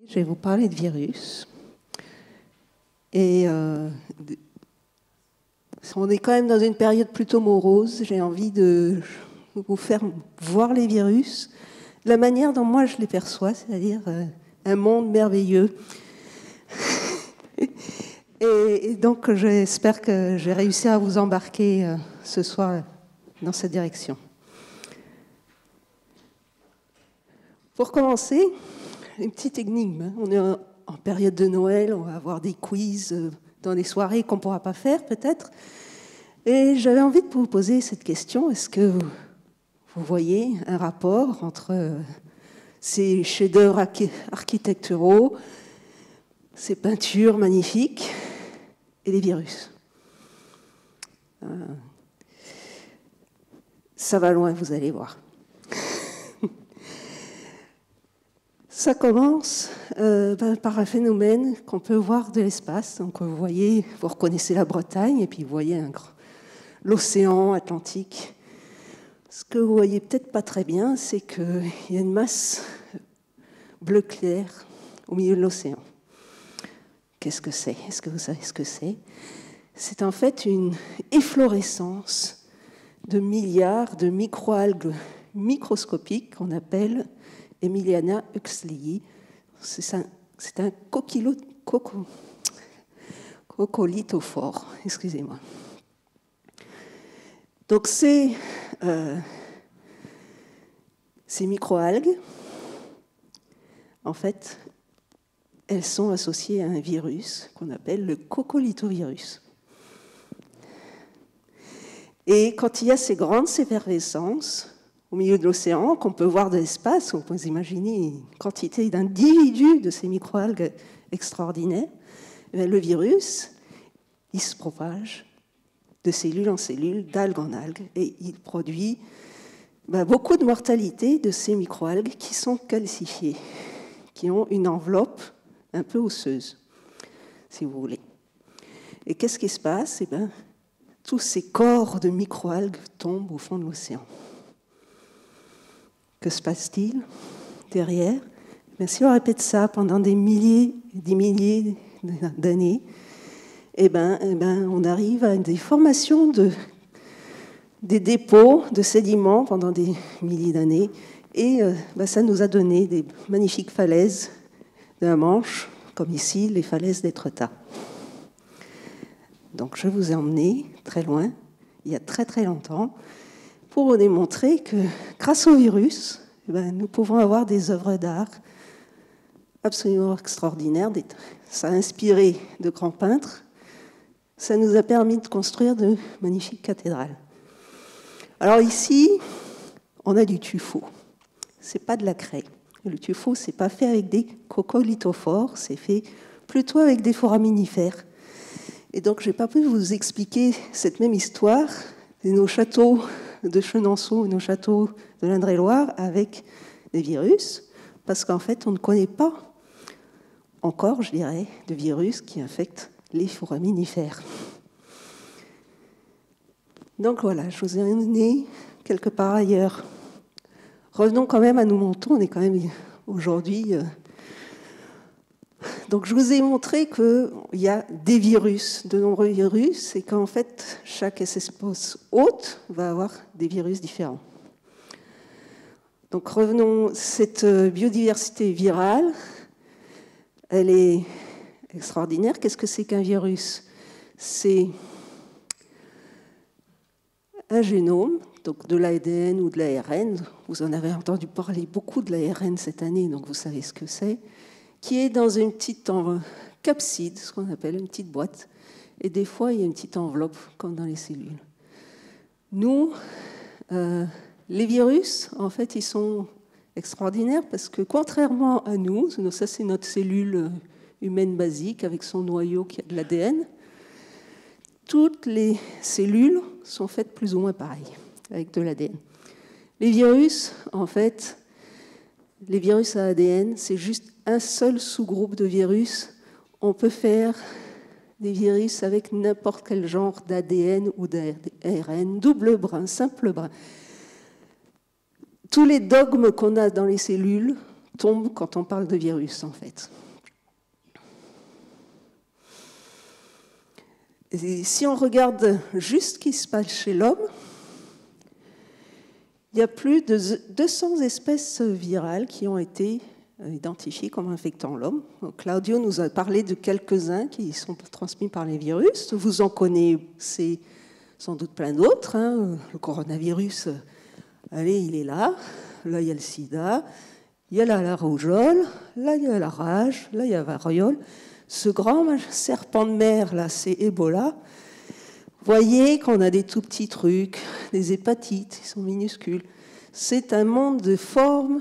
Je vais vous parler de virus. Et on est quand même dans une période plutôt morose. J'ai envie de vous faire voir les virus de la manière dont moi je les perçois, c'est-à-dire un monde merveilleux. Et donc j'espère que j'ai réussi à vous embarquer ce soir dans cette direction. Pour commencer, une petite énigme. On est en période de Noël, on va avoir des quiz dans des soirées qu'on ne pourra pas faire peut-être. Et j'avais envie de vous poser cette question. Est-ce que vous voyez un rapport entre ces chefs-d'œuvre architecturaux, ces peintures magnifiques et les virus? Ça va loin, vous allez voir. Ça commence par un phénomène qu'on peut voir de l'espace. Donc vous voyez, vous reconnaissez la Bretagne et puis vous voyez l'océan Atlantique. Ce que vous voyez peut-être pas très bien, c'est qu'il y a une masse bleu clair au milieu de l'océan. Qu'est-ce que c'est? Est-ce que vous savez ce que c'est? C'est en fait une efflorescence de milliards de microalgues microscopiques qu'on appelle Emiliana huxleyi. C'est un coccolithophore, excusez-moi. Donc ces microalgues, en fait, elles sont associées à un virus qu'on appelle le coccolithovirus. Et quand il y a ces grandes effervescences au milieu de l'océan, qu'on peut voir de l'espace, on peut imaginer une quantité d'individus de ces microalgues extraordinaires, le virus, il se propage de cellule en cellule, d'algue en algue, et il produit beaucoup de mortalité de ces microalgues qui sont calcifiées, qui ont une enveloppe un peu osseuse, si vous voulez. Et qu'est-ce qui se passe? Tous ces corps de microalgues tombent au fond de l'océan. Que se passe-t-il derrière? Si on répète ça pendant des milliers d'années, on arrive à des formations des dépôts de sédiments pendant des milliers d'années, et ça nous a donné des magnifiques falaises de la Manche, comme ici les falaises d'Étretat. Donc je vous ai emmené très loin, il y a très très longtemps, pour vous démontrer que grâce au virus, nous pouvons avoir des œuvres d'art absolument extraordinaires. Ça a inspiré de grands peintres. Ça nous a permis de construire de magnifiques cathédrales. Alors ici, on a du tuffeau. Ce n'est pas de la craie. Le tuffeau, ce n'est pas fait avec des coccolithophores, c'est fait plutôt avec des foraminifères. Et donc, je n'ai pas pu vous expliquer cette même histoire de nos châteaux de Chenonceau, nos châteaux de l'Indre-et-Loire avec des virus, parce qu'en fait, on ne connaît pas encore, je dirais, de virus qui infectent les foraminifères. Donc voilà, je vous ai emmené quelque part ailleurs. Revenons quand même à nos moutons, on est quand même aujourd'hui... Donc je vous ai montré qu'il y a des virus, de nombreux virus, et qu'en fait, chaque espèce hôte va avoir des virus différents. Donc revenons, cette biodiversité virale, elle est extraordinaire. Qu'est-ce que c'est qu'un virus? C'est un génome, donc de l'ADN ou de l'ARN. Vous en avez entendu parler beaucoup de l'ARN cette année, donc vous savez ce que c'est, qui est dans une petite capside, ce qu'on appelle une petite boîte. Et des fois, il y a une petite enveloppe, comme dans les cellules. Nous, les virus, en fait, ils sont extraordinaires parce que, contrairement à nous, ça c'est notre cellule humaine basique avec son noyau qui a de l'ADN, toutes les cellules sont faites plus ou moins pareilles, avec de l'ADN. Les virus, en fait, les virus à ADN, c'est juste un seul sous-groupe de virus. On peut faire des virus avec n'importe quel genre d'ADN ou d'ARN, double brin, simple brin. Tous les dogmes qu'on a dans les cellules, tombe quand on parle de virus, en fait. Et si on regarde juste ce qui se passe chez l'homme, il y a plus de 200 espèces virales qui ont été identifiées comme infectant l'homme. Claudio nous a parlé de quelques-uns qui sont transmis par les virus. Vous en connaissez sans doute plein d'autres. Hein. Le coronavirus, allez, il est là. Là, il y a le sida. Il y a la rougeole. Là, il y a la rage. Là, il y a la variole. Ce grand serpent de mer, là, c'est Ebola. Voyez qu'on a des tout petits trucs, des hépatites, ils sont minuscules. C'est un monde de formes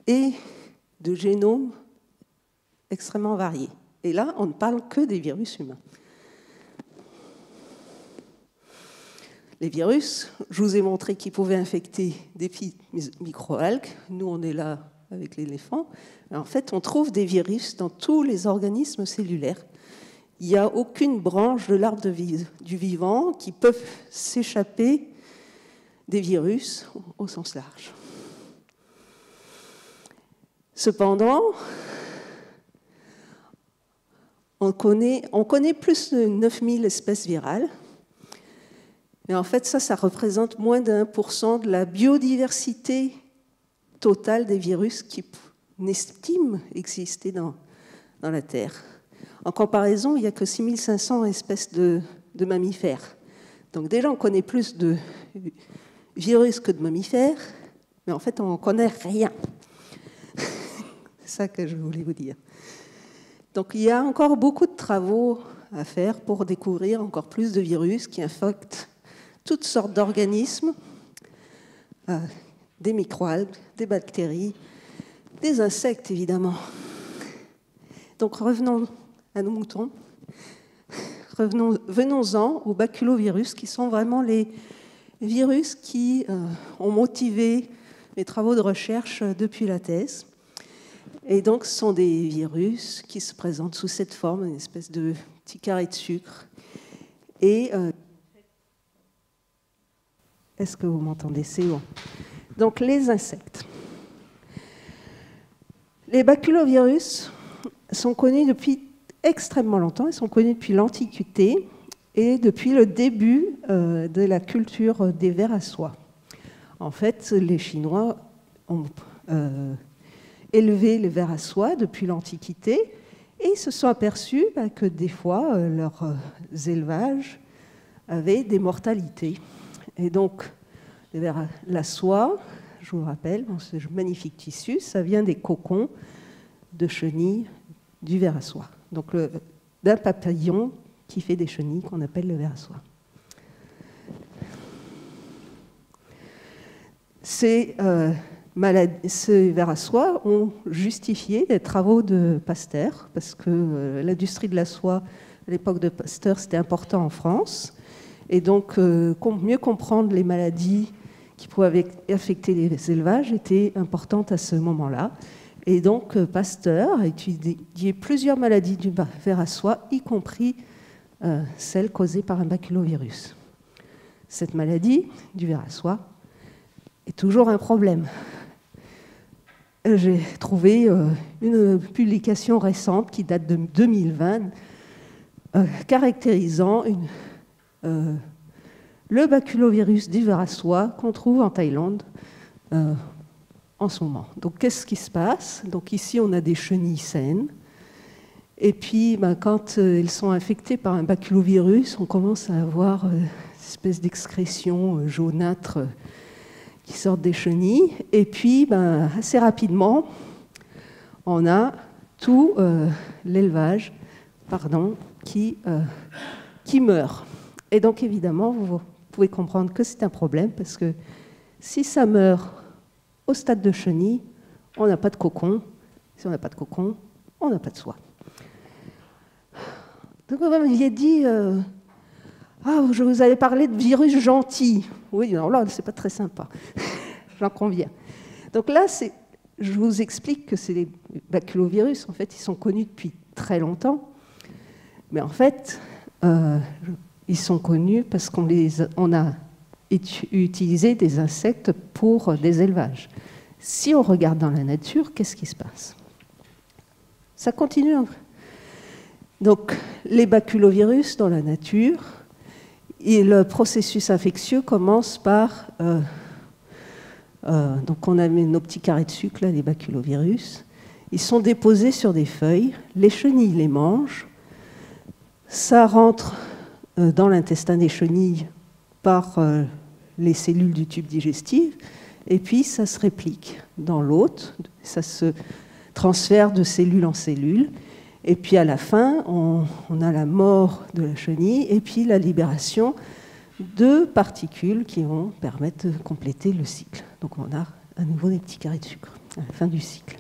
et de génomes extrêmement variés. Et là, on ne parle que des virus humains. Les virus, je vous ai montré qu'ils pouvaient infecter des petites microalgues. Nous, on est là avec l'éléphant. En fait, on trouve des virus dans tous les organismes cellulaires. Il n'y a aucune branche de l'arbre du vivant qui peut s'échapper des virus au sens large. Cependant, on connaît plus de 9000 espèces virales. Mais en fait, ça représente moins d'1% de la biodiversité totale des virus qu'on estime exister dans la Terre. En comparaison, il n'y a que 6500 espèces de mammifères. Donc déjà, on connaît plus de virus que de mammifères, mais en fait, on ne connaît rien. C'est ça que je voulais vous dire. Donc il y a encore beaucoup de travaux à faire pour découvrir encore plus de virus qui infectent toutes sortes d'organismes, des microalgues, des bactéries, des insectes, évidemment. Donc revenons à nos moutons. Venons-en aux baculovirus, qui sont vraiment les virus qui ont motivé mes travaux de recherche depuis la thèse. Et donc, ce sont des virus qui se présentent sous cette forme, une espèce de petit carré de sucre. Et est-ce que vous m'entendez? C'est bon. Donc, les insectes. Les baculovirus sont connus depuis extrêmement longtemps. Ils sont connus depuis l'Antiquité et depuis le début de la culture des vers à soie. En fait, les Chinois ont élevé les vers à soie depuis l'Antiquité et ils se sont aperçus que des fois, leurs élevages avaient des mortalités. Et donc, la soie, je vous rappelle, ce magnifique tissu, ça vient des cocons de chenilles du ver à soie. Donc, d'un papillon qui fait des chenilles qu'on appelle le ver à soie. Ces vers à soie ont justifié les travaux de Pasteur, parce que l'industrie de la soie, à l'époque de Pasteur, c'était important en France. Et donc, mieux comprendre les maladies qui pouvaient affecter les élevages était importante à ce moment-là. Et donc, Pasteur a étudié plusieurs maladies du ver à soie, y compris celles causées par un baculovirus. Cette maladie du ver à soie est toujours un problème. J'ai trouvé une publication récente qui date de 2020 caractérisant le baculovirus du ver à soie qu'on trouve en Thaïlande en ce moment. Donc, qu'est-ce qui se passe? Donc, ici, on a des chenilles saines. Et puis, quand elles sont infectées par un baculovirus, on commence à avoir une espèce d'excrétion jaunâtre qui sortent des chenilles. Et puis, assez rapidement, on a tout l'élevage qui meurt. Et donc, évidemment, vous pouvez comprendre que c'est un problème, parce que si ça meurt au stade de chenille, on n'a pas de cocon. Si on n'a pas de cocon, on n'a pas de soie. Donc, vous m'aviez dit, je vous avais parlé de virus gentils. Oui, alors là, c'est pas très sympa. J'en conviens. Donc là, je vous explique que c'est les baculovirus. En fait, ils sont connus depuis très longtemps. Mais en fait, ils sont connus parce qu'on a utilisé des insectes pour des élevages. Si on regarde dans la nature, qu'est-ce qui se passe? Ça continue. Donc, les baculovirus dans la nature, et le processus infectieux commence par... donc, on a mis nos petits carrés de sucre, là, les baculovirus. Ils sont déposés sur des feuilles, les chenilles les mangent, ça rentre dans l'intestin des chenilles par les cellules du tube digestif, et puis ça se réplique dans l'hôte, ça se transfère de cellule en cellule, et puis à la fin, on a la mort de la chenille, et puis la libération de particules qui vont permettre de compléter le cycle. Donc on a à nouveau des petits carrés de sucre à la fin du cycle.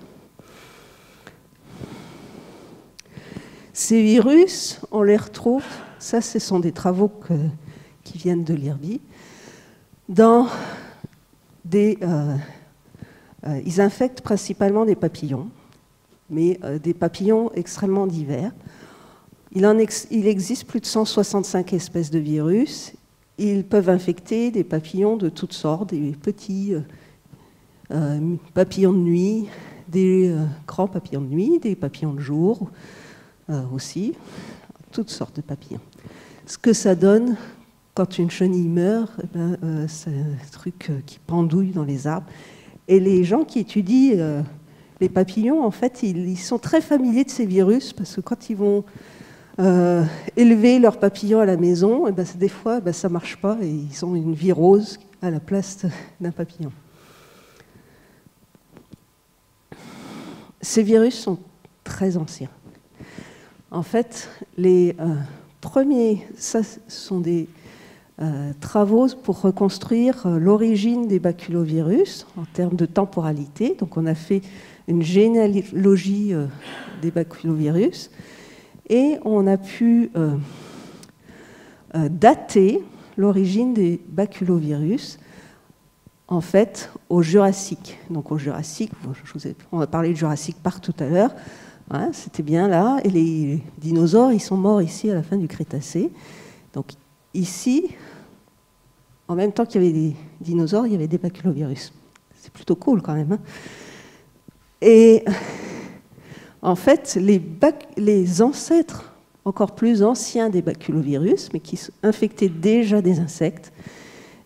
Ces virus, on les retrouve, ça ce sont des travaux qui viennent de l'IRBI, dans des... ils infectent principalement des papillons, mais des papillons extrêmement divers. Il existe plus de 165 espèces de virus. Ils peuvent infecter des papillons de toutes sortes, des petits papillons de nuit, des grands papillons de nuit, des papillons de jour aussi, toutes sortes de papillons. Ce que ça donne quand une chenille meurt, c'est un truc qui pendouille dans les arbres. Et les gens qui étudient les papillons, en fait, ils sont très familiers de ces virus parce que quand ils vont élever leurs papillons à la maison, et des fois, ça ne marche pas et ils ont une virose à la place d'un papillon. Ces virus sont très anciens. En fait, les premiers, ça sont des travaux pour reconstruire l'origine des baculovirus en termes de temporalité. Donc on a fait une généalogie des baculovirus et on a pu dater l'origine des baculovirus en fait au Jurassique. Donc au Jurassique, on a parlé de Jurassique Park tout à l'heure, hein, c'était bien là, et les dinosaures, ils sont morts ici à la fin du Crétacé. Donc ici, en même temps qu'il y avait des dinosaures, il y avait des baculovirus. C'est plutôt cool quand même. Hein. Et en fait, les ancêtres encore plus anciens des baculovirus, mais qui infectaient déjà des insectes,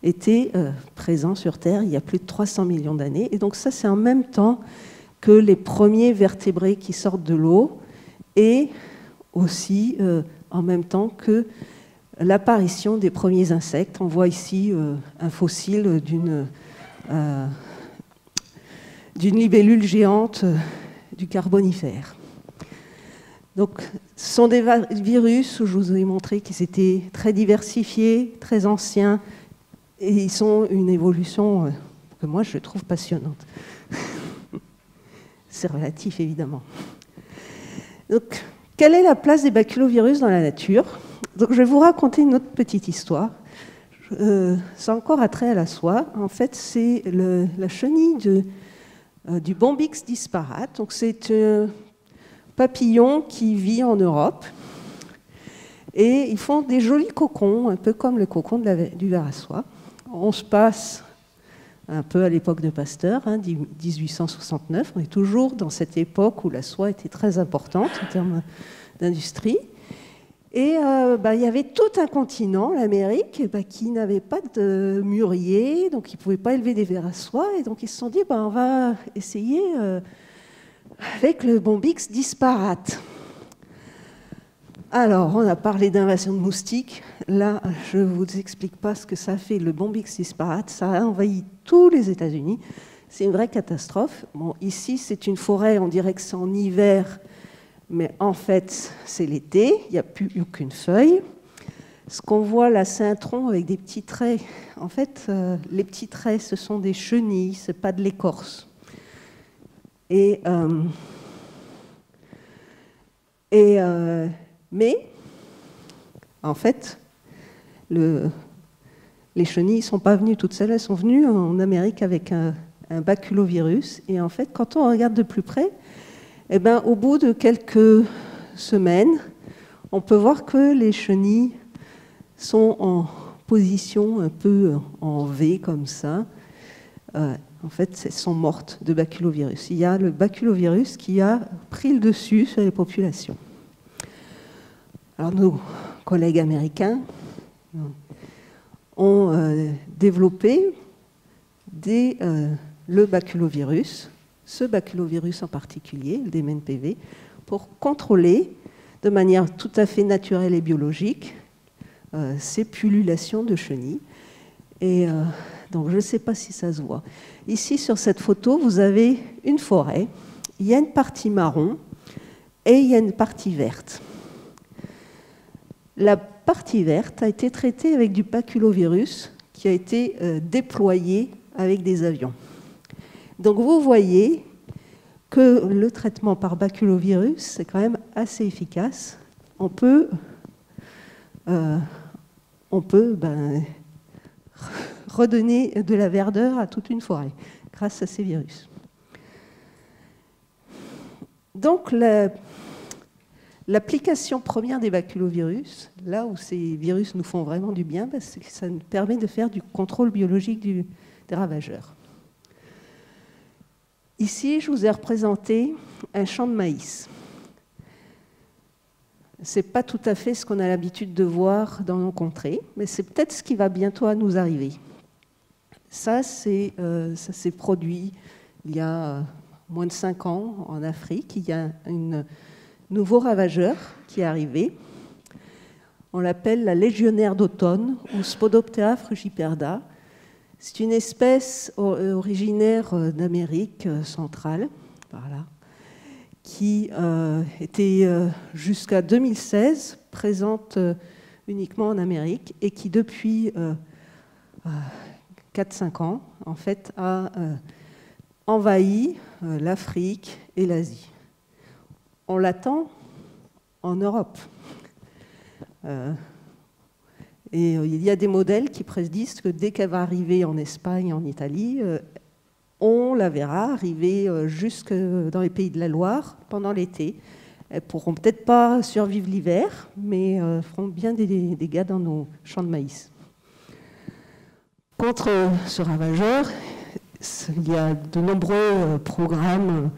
étaient présents sur Terre il y a plus de 300 millions d'années. Et donc ça, c'est en même temps que les premiers vertébrés qui sortent de l'eau et aussi en même temps que l'apparition des premiers insectes. On voit ici un fossile d'une libellule géante du Carbonifère. Donc, ce sont des virus où je vous ai montré qu'ils étaient très diversifiés, très anciens, et ils sont une évolution que moi je trouve passionnante. C'est relatif, évidemment. Donc, quelle est la place des baculovirus dans la nature? Donc, je vais vous raconter une autre petite histoire. C'est encore attrait à la soie. En fait, c'est la chenille du Bombyx disparate. Donc, c'est un papillon qui vit en Europe. Et ils font des jolis cocons, un peu comme le cocon du ver à soie. On se passe un peu à l'époque de Pasteur, 1869. On est toujours dans cette époque où la soie était très importante en termes d'industrie. Et il y avait tout un continent, l'Amérique, qui n'avait pas de mûrier, donc ils ne pouvaient pas élever des vers à soie. Et donc ils se sont dit, on va essayer avec le Bombyx disparate. Alors, on a parlé d'invasion de moustiques. Là, je ne vous explique pas ce que ça fait, le Bombyx disparate. Ça a envahi tous les États-Unis. C'est une vraie catastrophe. Bon, ici, c'est une forêt, on dirait que c'est en hiver, mais en fait, c'est l'été. Il n'y a plus aucune feuille. Ce qu'on voit là, c'est un tronc avec des petits traits. En fait, les petits traits, ce sont des chenilles, ce n'est pas de l'écorce. Mais, en fait, les chenilles ne sont pas venues toutes seules, elles sont venues en Amérique avec un baculovirus. Et en fait, quand on regarde de plus près, au bout de quelques semaines, on peut voir que les chenilles sont en position un peu en V comme ça. en fait, elles sont mortes de baculovirus. Il y a le baculovirus qui a pris le dessus sur les populations. Alors, nos collègues américains ont développé le baculovirus, ce baculovirus en particulier, le DMNPV, pour contrôler de manière tout à fait naturelle et biologique ces pullulations de chenilles. Et donc, je ne sais pas si ça se voit. Ici, sur cette photo, vous avez une forêt. Il y a une partie marron et il y a une partie verte. La partie verte a été traitée avec du baculovirus qui a été déployé avec des avions. Donc, vous voyez que le traitement par baculovirus, c'est quand même assez efficace. On peut redonner de la verdeur à toute une forêt grâce à ces virus. Donc, l'application première des baculovirus, là où ces virus nous font vraiment du bien, c'est que ça nous permet de faire du contrôle biologique des ravageurs. Ici, je vous ai représenté un champ de maïs. Ce n'est pas tout à fait ce qu'on a l'habitude de voir dans nos contrées, mais c'est peut-être ce qui va bientôt nous arriver. Ça s'est produit il y a moins de 5 ans en Afrique. Il y a un nouveau ravageur qui est arrivé. On l'appelle la légionnaire d'automne ou Spodoptera frugiperda. C'est une espèce originaire d'Amérique centrale, par là, qui était jusqu'à 2016 présente uniquement en Amérique et qui depuis 4-5 ans en fait a envahi l'Afrique et l'Asie. On l'attend en Europe. Et il y a des modèles qui prédisent que dès qu'elle va arriver en Espagne, en Italie, on la verra arriver jusque dans les pays de la Loire pendant l'été. Elles ne pourront peut-être pas survivre l'hiver, mais feront bien des dégâts dans nos champs de maïs. Contre ce ravageur, il y a de nombreux programmes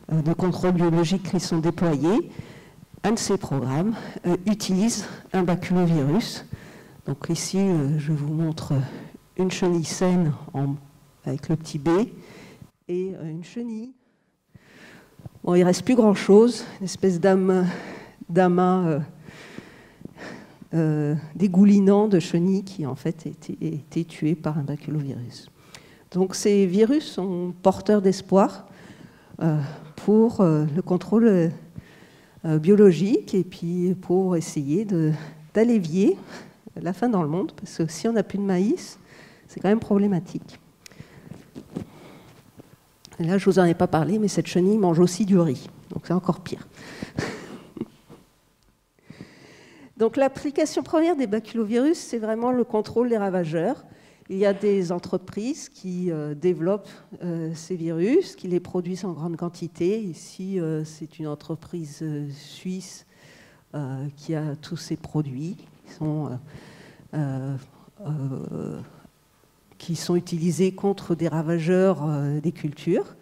de contrôle biologique qui sont déployés. Un de ces programmes utilise un baculovirus. Donc ici, je vous montre une chenille saine avec le petit B et une chenille. Bon, il ne reste plus grand-chose, une espèce d'amas dégoulinant de chenilles qui en fait a été tué par un baculovirus. Donc ces virus sont porteurs d'espoir pour le contrôle biologique et puis pour essayer d'allévier la faim dans le monde, parce que si on n'a plus de maïs, c'est quand même problématique. Et là, je ne vous en ai pas parlé, mais cette chenille mange aussi du riz, donc c'est encore pire. Donc l'application première des baculovirus, c'est vraiment le contrôle des ravageurs. Il y a des entreprises qui développent ces virus, qui les produisent en grande quantité. Ici, c'est une entreprise suisse qui a tous ces produits qui sont utilisés contre des ravageurs des cultures.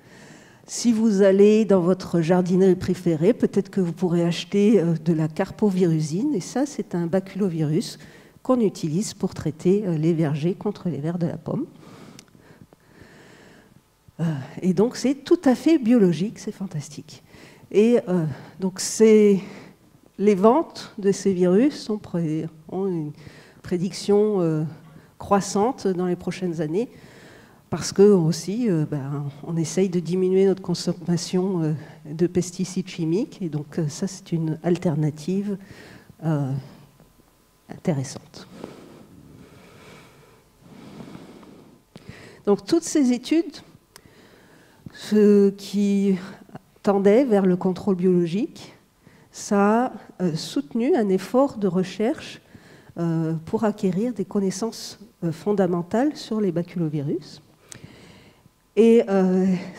Si vous allez dans votre jardinerie préférée, peut-être que vous pourrez acheter de la carpovirusine, et ça, c'est un baculovirus qu'on utilise pour traiter les vergers contre les vers de la pomme. Et donc, c'est tout à fait biologique, c'est fantastique. Et donc, les ventes de ces virus ont une prédiction croissante dans les prochaines années, parce que aussi, on essaye de diminuer notre consommation de pesticides chimiques, et donc ça, c'est une alternative intéressante. Donc toutes ces études qui tendaient vers le contrôle biologique, ça a soutenu un effort de recherche pour acquérir des connaissances fondamentales sur les baculovirus. Et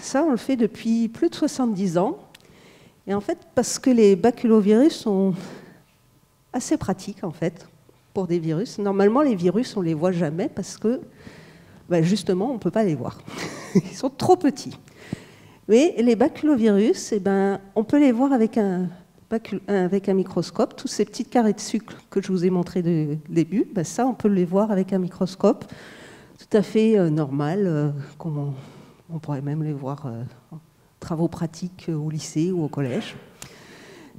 ça, on le fait depuis plus de 70 ans. Et en fait, parce que les baculovirus sont assez pratiques, en fait, pour des virus. Normalement, les virus, on ne les voit jamais parce que, justement, on ne peut pas les voir. Ils sont trop petits. Mais les baculovirus, eh ben, on peut les voir avec un microscope. Tous ces petits carrés de sucre que je vous ai montrés au début, ben ça, on peut les voir avec un microscope tout à fait normal, comme on pourrait même les voir en travaux pratiques au lycée ou au collège.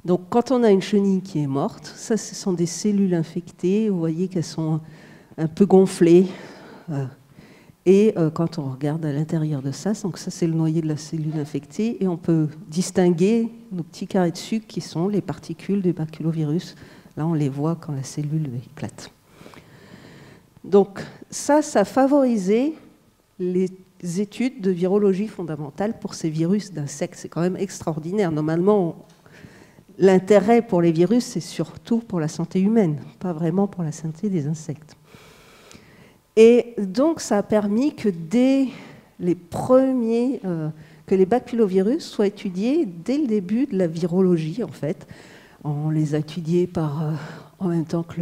Donc, quand on a une chenille qui est morte, ça, ce sont des cellules infectées. Vous voyez qu'elles sont un peu gonflées. Et quand on regarde à l'intérieur de ça, donc ça, c'est le noyau de la cellule infectée, et on peut distinguer nos petits carrés de sucre qui sont les particules du baculovirus. Là, on les voit quand la cellule éclate. Donc, ça a favorisé les études de virologie fondamentale pour ces virus d'insectes. C'est quand même extraordinaire. Normalement, l'intérêt pour les virus, c'est surtout pour la santé humaine, pas vraiment pour la santé des insectes. Et donc, ça a permis que dès les premiers, que les baculovirus soient étudiés dès le début de la virologie, en fait. On les a étudiés en même temps que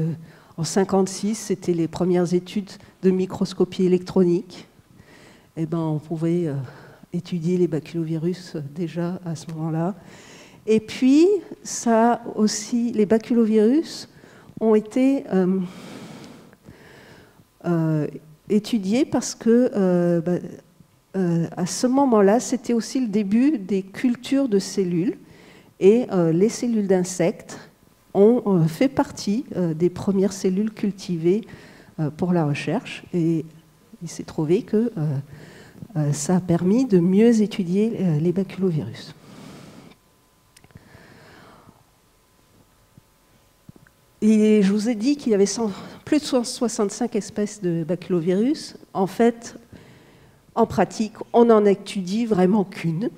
en 1956, c'était les premières études de microscopie électronique. Et ben, on pouvait étudier les baculovirus déjà à ce moment-là. Et puis, ça aussi, les baculovirus ont été étudiés parce que à ce moment-là, c'était aussi le début des cultures de cellules. Et les cellules d'insectes ont fait partie des premières cellules cultivées pour la recherche. Et il s'est trouvé que ça a permis de mieux étudier les baculovirus. Et je vous ai dit qu'il y avait plus de 165 espèces de baculovirus. En fait, en pratique, on n'en étudie vraiment qu'une.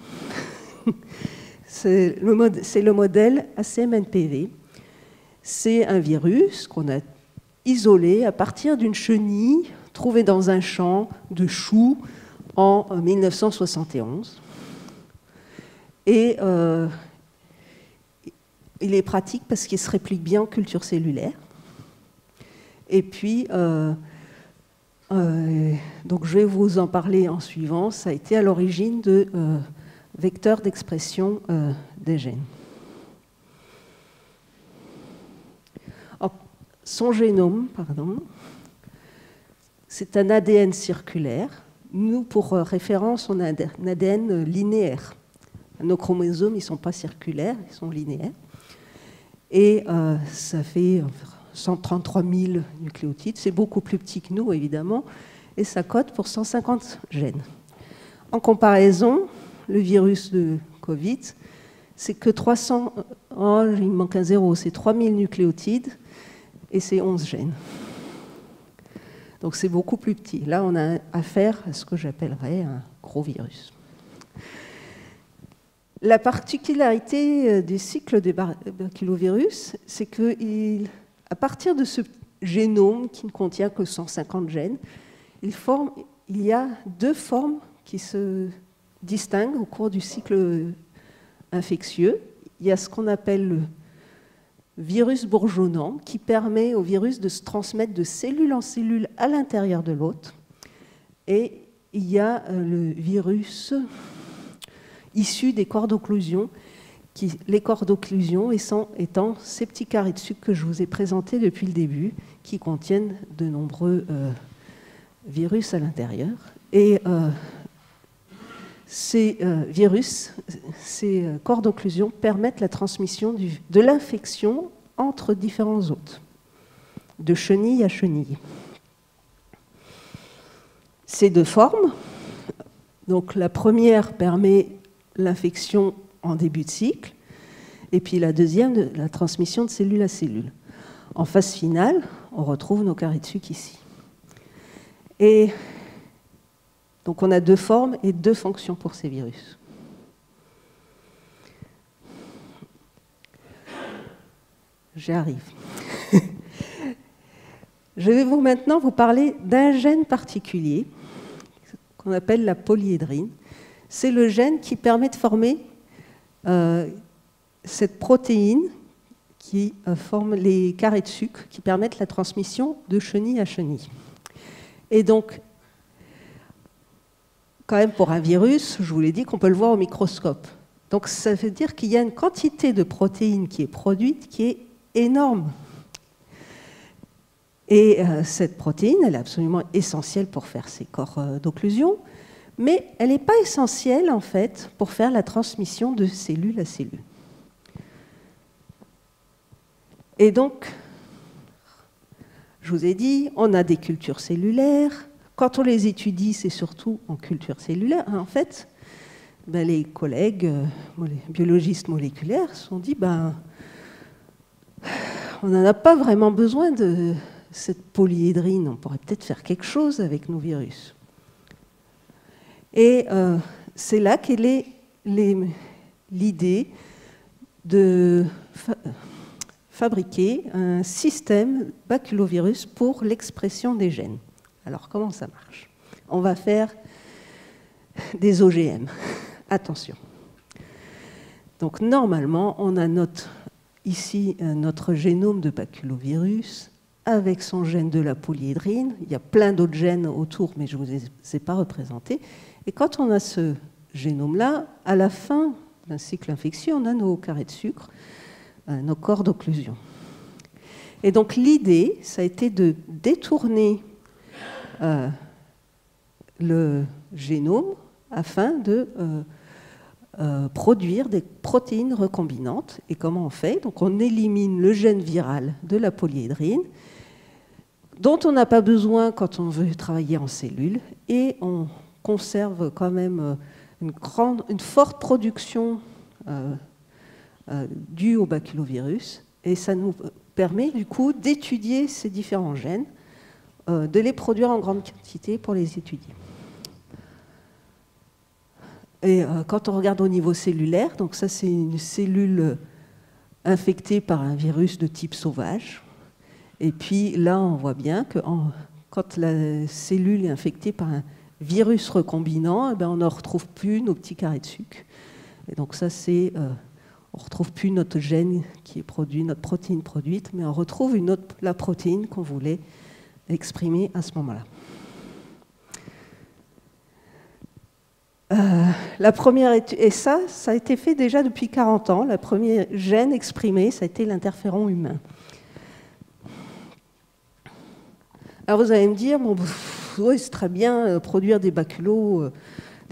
C'est le modèle ACMNPV. C'est un virus qu'on a isolé à partir d'une chenille trouvée dans un champ de choux en 1971. Et il est pratique parce qu'il se réplique bien en culture cellulaire. Et puis, donc je vais vous en parler en suivant. Ça a été à l'origine de vecteurs d'expression des gènes. Son génome, pardon, c'est un ADN circulaire. Nous, pour référence, on a un ADN linéaire. Nos chromosomes, ils ne sont pas circulaires, ils sont linéaires. Et ça fait 133 000 nucléotides. C'est beaucoup plus petit que nous, évidemment. Et ça code pour 150 gènes. En comparaison, le virus de Covid, c'est que 300... Oh, il me manque un zéro. C'est 3000 nucléotides et c'est 11 gènes. Donc c'est beaucoup plus petit. Là, on a affaire à ce que j'appellerais un gros virus. La particularité du cycle des baculovirus, c'est qu'à partir de ce génome qui ne contient que 150 gènes, il y a deux formes qui se distinguent au cours du cycle infectieux. Il y a ce qu'on appelle le virus bourgeonnant, qui permet au virus de se transmettre de cellule en cellule à l'intérieur de l'autre. Et il y a le virus issus des corps d'occlusion, les corps d'occlusion étant ces petits carrés de sucre que je vous ai présentés depuis le début, qui contiennent de nombreux virus à l'intérieur. Et ces virus, ces corps d'occlusion permettent la transmission de l'infection entre différents hôtes, de chenille à chenille. Ces deux formes, donc la première permet l'infection en début de cycle, et puis la deuxième, la transmission de cellule à cellule. En phase finale, on retrouve nos carrés de sucre ici. Et donc on a deux formes et deux fonctions pour ces virus. J'y arrive. Je vais maintenant vous parler d'un gène particulier qu'on appelle la polyédrine. C'est le gène qui permet de former cette protéine qui forme les carrés de sucre qui permettent la transmission de chenille à chenille. Et donc, quand même, pour un virus, je vous l'ai dit qu'on peut le voir au microscope. Donc ça veut dire qu'il y a une quantité de protéines qui est produite qui est énorme. Et cette protéine, elle est absolument essentielle pour faire ces corps d'occlusion, mais elle n'est pas essentielle, en fait, pour faire la transmission de cellule à cellule. Et donc, je vous ai dit, on a des cultures cellulaires. Quand on les étudie, c'est surtout en culture cellulaire. En fait, ben, les collègues les biologistes moléculaires se sont dit, on n'en a pas vraiment besoin de cette polyhédrine. On pourrait peut-être faire quelque chose avec nos virus. Et c'est là qu'est l'idée de fabriquer un système baculovirus pour l'expression des gènes. Alors, comment ça marche? On va faire des OGM. Attention. Donc, normalement, on a ici notre génome de baculovirus avec son gène de la polyhédrine. Il y a plein d'autres gènes autour, mais je ne vous les ai pas représentés. Et quand on a ce génome-là, à la fin d'un cycle infectieux, on a nos carrés de sucre, nos corps d'occlusion. Et donc l'idée, ça a été de détourner le génome afin de produire des protéines recombinantes. Et comment on fait? Donc on élimine le gène viral de la polyhédrine, dont on n'a pas besoin quand on veut travailler en cellule, et on conserve quand même une forte production due au baculovirus, et ça nous permet du coup d'étudier ces différents gènes, de les produire en grande quantité pour les étudier. Et quand on regarde au niveau cellulaire, donc ça c'est une cellule infectée par un virus de type sauvage, et puis là on voit bien que quand la cellule est infectée par un virus recombinant, on ne retrouve plus nos petits carrés de sucre. Et donc ça c'est... on ne retrouve plus notre gène qui est produit, notre protéine produite, mais on retrouve la protéine qu'on voulait exprimer à ce moment-là. La première étude, et ça a été fait déjà depuis 40 ans. La première gène exprimé, ça a été l'interféron humain. Alors vous allez me dire, oui, c'est très bien produire des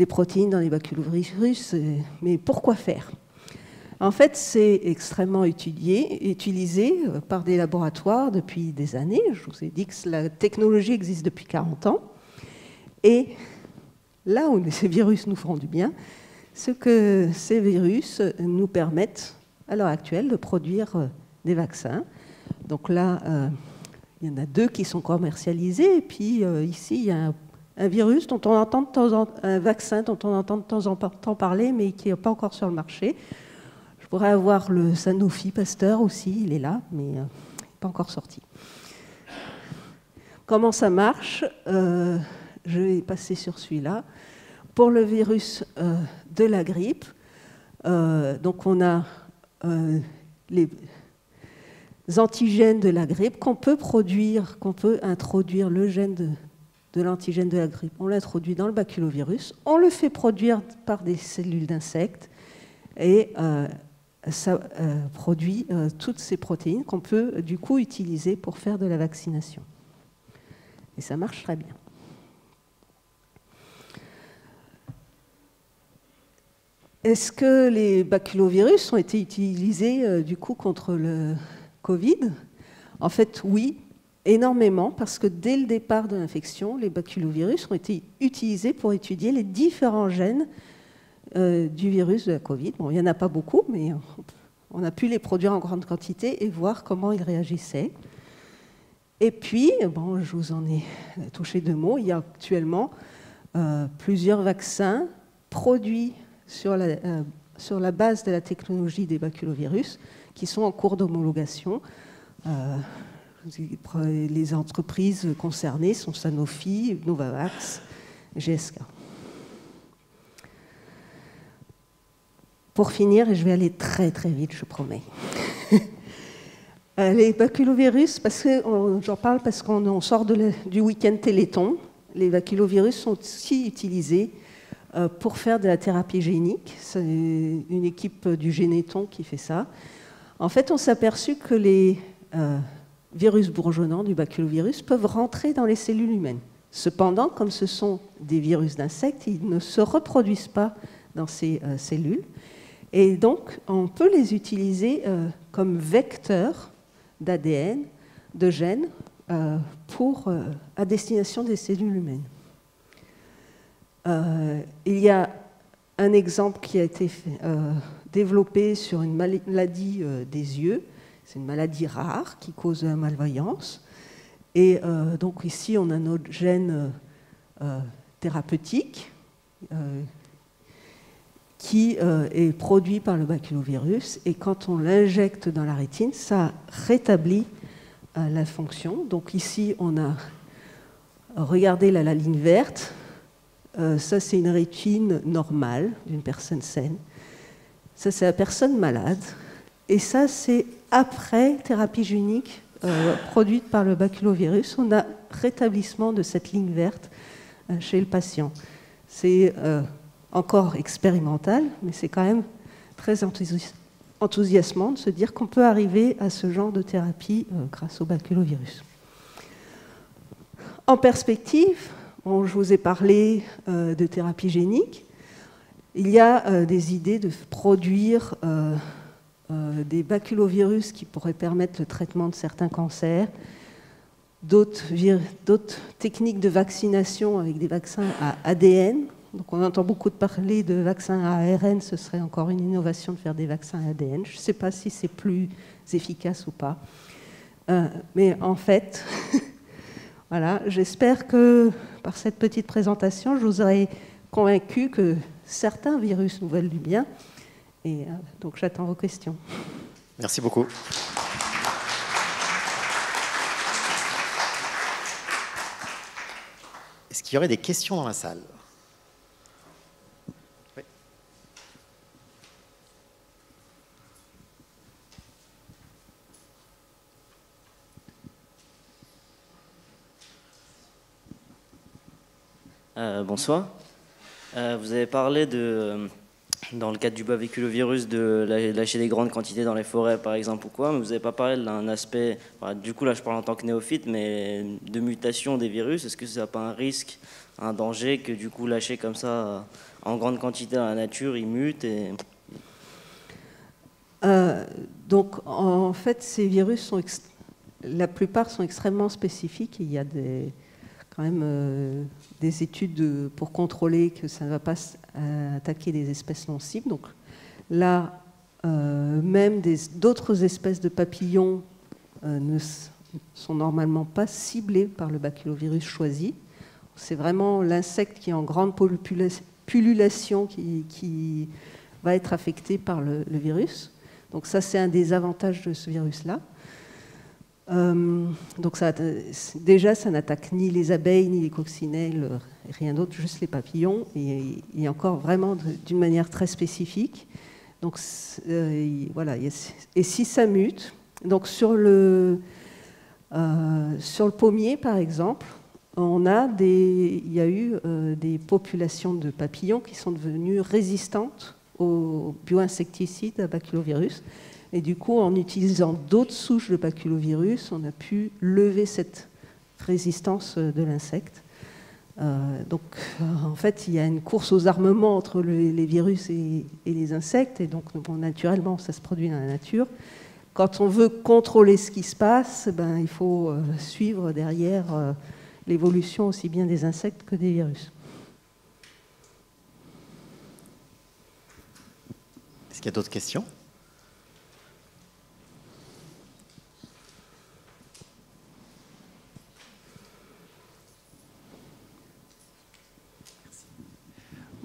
protéines dans les baculovirus, mais pourquoi faire? En fait, c'est extrêmement utilisé par des laboratoires depuis des années. Je vous ai dit que la technologie existe depuis 40 ans. Et là où ces virus nous font du bien, c'est que ces virus nous permettent, à l'heure actuelle, de produire des vaccins. Donc là, il y en a 2 qui sont commercialisés. Et puis ici, il y a un virus dont on entend un vaccin dont on entend de temps en temps parler, mais qui n'est pas encore sur le marché. Je pourrais avoir le Sanofi Pasteur aussi, il est là, mais il n'est pas encore sorti. Comment ça marche? Je vais passer sur celui-là. Pour le virus de la grippe, donc on a les antigènes de la grippe qu'on peut produire, qu'on peut introduire le gène de l'antigène de la grippe. On l'introduit dans le baculovirus, on le fait produire par des cellules d'insectes et ça produit toutes ces protéines qu'on peut du coup utiliser pour faire de la vaccination. Et ça marche très bien. Est-ce que les baculovirus ont été utilisés du coup contre le Covid? En fait, oui, énormément, parce que dès le départ de l'infection, les baculovirus ont été utilisés pour étudier les différents gènes du virus de la Covid. Bon, il n'y en a pas beaucoup, mais on a pu les produire en grande quantité et voir comment ils réagissaient. Et puis, bon, je vous en ai touché 2 mots, il y a actuellement plusieurs vaccins produits sur la base de la technologie des baculovirus qui sont en cours d'homologation. Les entreprises concernées sont Sanofi, Novavax, GSK. Pour finir, et je vais aller très très vite, je promets. Les baculovirus, j'en parle parce qu'on sort du week-end Téléthon. Les baculovirus sont aussi utilisés pour faire de la thérapie génique. C'est une équipe du Généton qui fait ça. En fait, on s'est aperçu que les virus bourgeonnants du baculovirus peuvent rentrer dans les cellules humaines. Cependant, comme ce sont des virus d'insectes, ils ne se reproduisent pas dans ces cellules. Et donc, on peut les utiliser comme vecteurs d'ADN, de gènes, à destination des cellules humaines. Il y a un exemple qui a été développé sur une maladie des yeux. C'est une maladie rare qui cause la malvoyance. Et donc ici, on a notre gène thérapeutique qui est produit par le baculovirus. Et quand on l'injecte dans la rétine, ça rétablit la fonction. Donc ici, on a regardé la ligne verte. Ça, c'est une rétine normale d'une personne saine. Ça, c'est la personne malade. Et ça, c'est après thérapie génique produite par le baculovirus. On a rétablissement de cette ligne verte chez le patient. C'est encore expérimental, mais c'est quand même très enthousiasmant de se dire qu'on peut arriver à ce genre de thérapie grâce au baculovirus. En perspective, bon, je vous ai parlé de thérapie génique. Il y a des idées de produire des baculovirus qui pourraient permettre le traitement de certains cancers, d'autres techniques de vaccination avec des vaccins à ADN. Donc on entend beaucoup parler de vaccins à ARN, ce serait encore une innovation de faire des vaccins à ADN. Je ne sais pas si c'est plus efficace ou pas. Mais en fait, voilà, j'espère que par cette petite présentation, je vous aurai convaincu que certains virus nous veulent du bien. Et donc j'attends vos questions. Merci beaucoup. Est-ce qu'il y aurait des questions dans la salle ? Oui. Bonsoir. Vous avez parlé dans le cadre du baculovirus de lâcher des grandes quantités dans les forêts, par exemple, ou quoi, mais vous n'avez pas parlé d'un aspect, du coup là je parle en tant que néophyte, mais de mutation des virus. Est-ce que ça n'a pas un risque, un danger que du coup lâcher comme ça en grande quantité dans la nature, ils mutent Donc en fait, ces virus, la plupart sont extrêmement spécifiques. Il y a quand même des études pour contrôler que ça ne va pas attaquer des espèces non cibles. Donc là, même d'autres espèces de papillons ne sont normalement pas ciblées par le baculovirus choisi. C'est vraiment l'insecte qui est en grande pullulation qui va être affecté par le virus. Donc ça, c'est un des avantages de ce virus-là. Donc déjà, ça n'attaque ni les abeilles, ni les coccinelles, rien d'autre, juste les papillons, et encore vraiment d'une manière très spécifique. Donc voilà, et si ça mute, donc sur le pommier par exemple, il y a eu des populations de papillons qui sont devenues résistantes aux bioinsecticides à baculovirus. Et du coup, en utilisant d'autres souches de baculovirus, on a pu lever cette résistance de l'insecte. Donc, en fait, il y a une course aux armements entre les virus et les insectes. Et donc, bon, naturellement, ça se produit dans la nature. Quand on veut contrôler ce qui se passe, il faut suivre derrière l'évolution aussi bien des insectes que des virus. Est-ce qu'il y a d'autres questions ?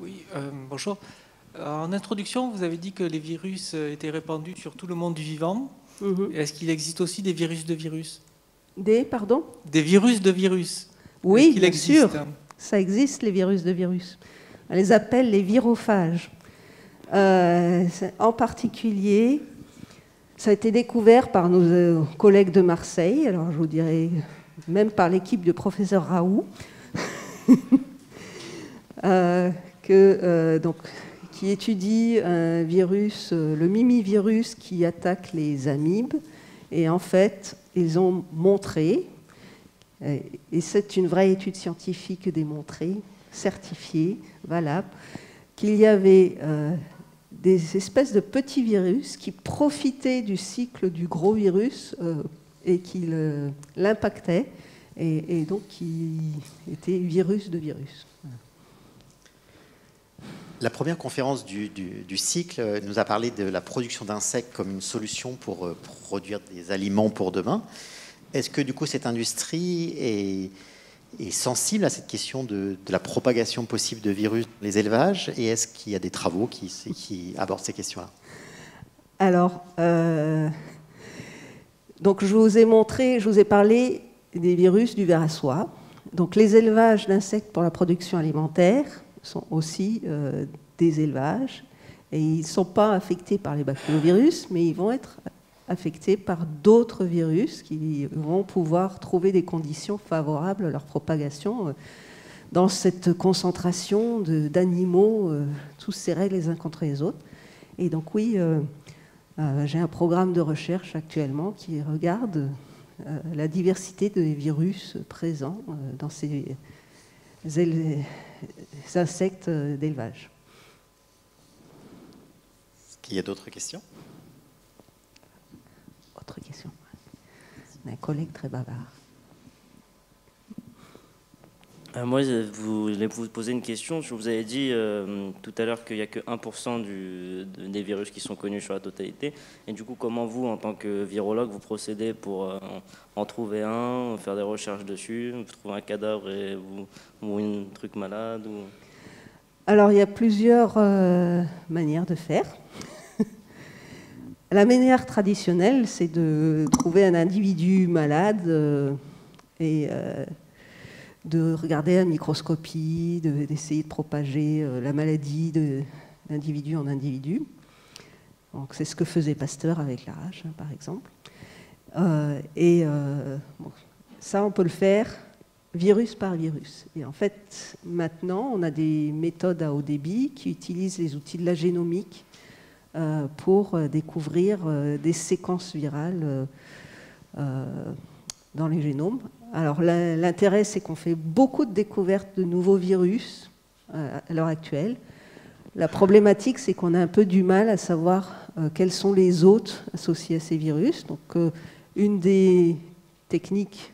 Oui, bonjour. En introduction, vous avez dit que les virus étaient répandus sur tout le monde du vivant. Est-ce qu'il existe aussi des virus de virus ? Pardon ? Des virus de virus. Oui, bien sûr. Ça existe, les virus de virus. On les appelle les virophages. En particulier, ça a été découvert par nos collègues de Marseille, alors je vous dirais même par l'équipe du professeur Raoult, qui étudie un virus, le mimivirus qui attaque les amibes. Et en fait, ils ont montré, et c'est une vraie étude scientifique démontrée, certifiée, valable, qu'il y avait des espèces de petits virus qui profitaient du cycle du gros virus et qui l'impactaient, et donc qui étaient virus de virus. La première conférence du cycle nous a parlé de la production d'insectes comme une solution pour produire des aliments pour demain. Est-ce que du coup cette industrie est sensible à cette question de la propagation possible de virus dans les élevages, et est-ce qu'il y a des travaux qui abordent ces questions-là? Alors, donc je vous ai parlé des virus du ver à soie. Donc les élevages d'insectes pour la production alimentaire sont aussi des élevages, et ils ne sont pas affectés par les bactérovirus, mais ils vont être affectés par d'autres virus qui vont pouvoir trouver des conditions favorables à leur propagation dans cette concentration d'animaux, tous serrés les uns contre les autres. Et donc oui, j'ai un programme de recherche actuellement qui regarde la diversité des virus présents dans ces insectes d'élevage. Est-ce qu'il y a d'autres questions? Autre question. Un collègue très bavard. Moi, je voulais vous poser une question. Vous avez dit tout à l'heure qu'il n'y a que 1% des virus qui sont connus sur la totalité. Et du coup, comment vous, en tant que virologue, vous procédez pour en trouver un, faire des recherches dessus, vous trouvez un cadavre ou un truc malade Alors, il y a plusieurs manières de faire. La manière traditionnelle, c'est de trouver un individu malade et de regarder à la microscopie, d'essayer de propager la maladie d'individu en individu. Donc, c'est ce que faisait Pasteur avec la rage, par exemple. Bon, ça, on peut le faire virus par virus. Et en fait, maintenant, on a des méthodes à haut débit qui utilisent les outils de la génomique pour découvrir des séquences virales dans les génomes. Alors l'intérêt, c'est qu'on fait beaucoup de découvertes de nouveaux virus à l'heure actuelle. La problématique, c'est qu'on a un peu du mal à savoir quels sont les hôtes associés à ces virus. Donc une des techniques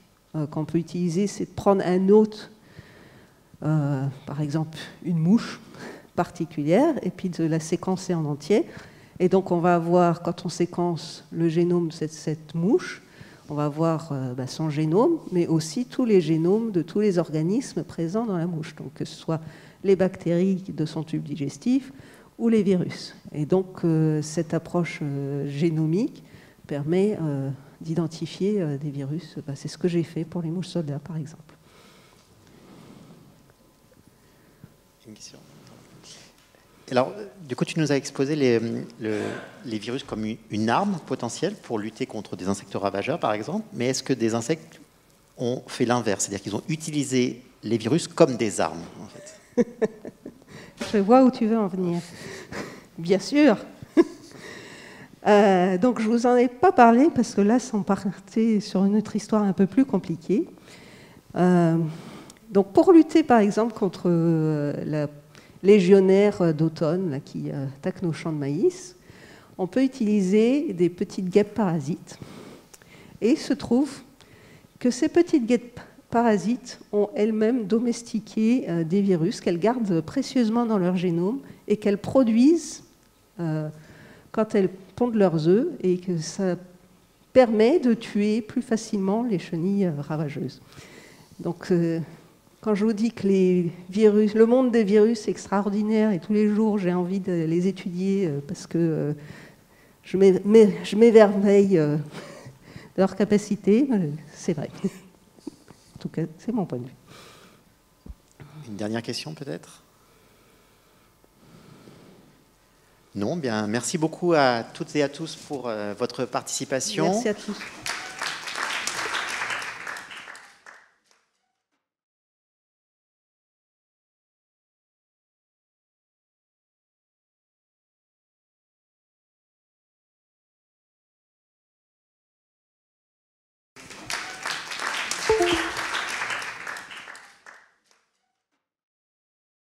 qu'on peut utiliser, c'est de prendre un hôte, par exemple une mouche particulière, et puis de la séquencer en entier. Et donc on va avoir, quand on séquence le génome de cette mouche, on va voir son génome, mais aussi tous les génomes de tous les organismes présents dans la mouche, donc que ce soit les bactéries de son tube digestif ou les virus. Et donc cette approche génomique permet d'identifier des virus. C'est ce que j'ai fait pour les mouches soldats, par exemple. Une question. Alors, du coup, tu nous as exposé les virus comme une arme potentielle pour lutter contre des insectes ravageurs, par exemple. Mais est-ce que des insectes ont fait l'inverse? C'est-à-dire qu'ils ont utilisé les virus comme des armes, en fait? Je vois où tu veux en venir. Bien sûr. Donc, je ne vous en ai pas parlé parce que là, on partait sur une autre histoire un peu plus compliquée. Donc, pour lutter, par exemple, contre la légionnaire d'automne qui attaque nos champs de maïs, on peut utiliser des petites guêpes parasites. Et il se trouve que ces petites guêpes parasites ont elles-mêmes domestiqué des virus qu'elles gardent précieusement dans leur génome et qu'elles produisent quand elles pondent leurs œufs, et que ça permet de tuer plus facilement les chenilles ravageuses. Donc, quand je vous dis que le monde des virus est extraordinaire et tous les jours j'ai envie de les étudier parce que je m'émerveille de leur capacité, c'est vrai. En tout cas, c'est mon point de vue. Une dernière question peut-être? Non, bien, merci beaucoup à toutes et à tous pour votre participation. Merci à tous.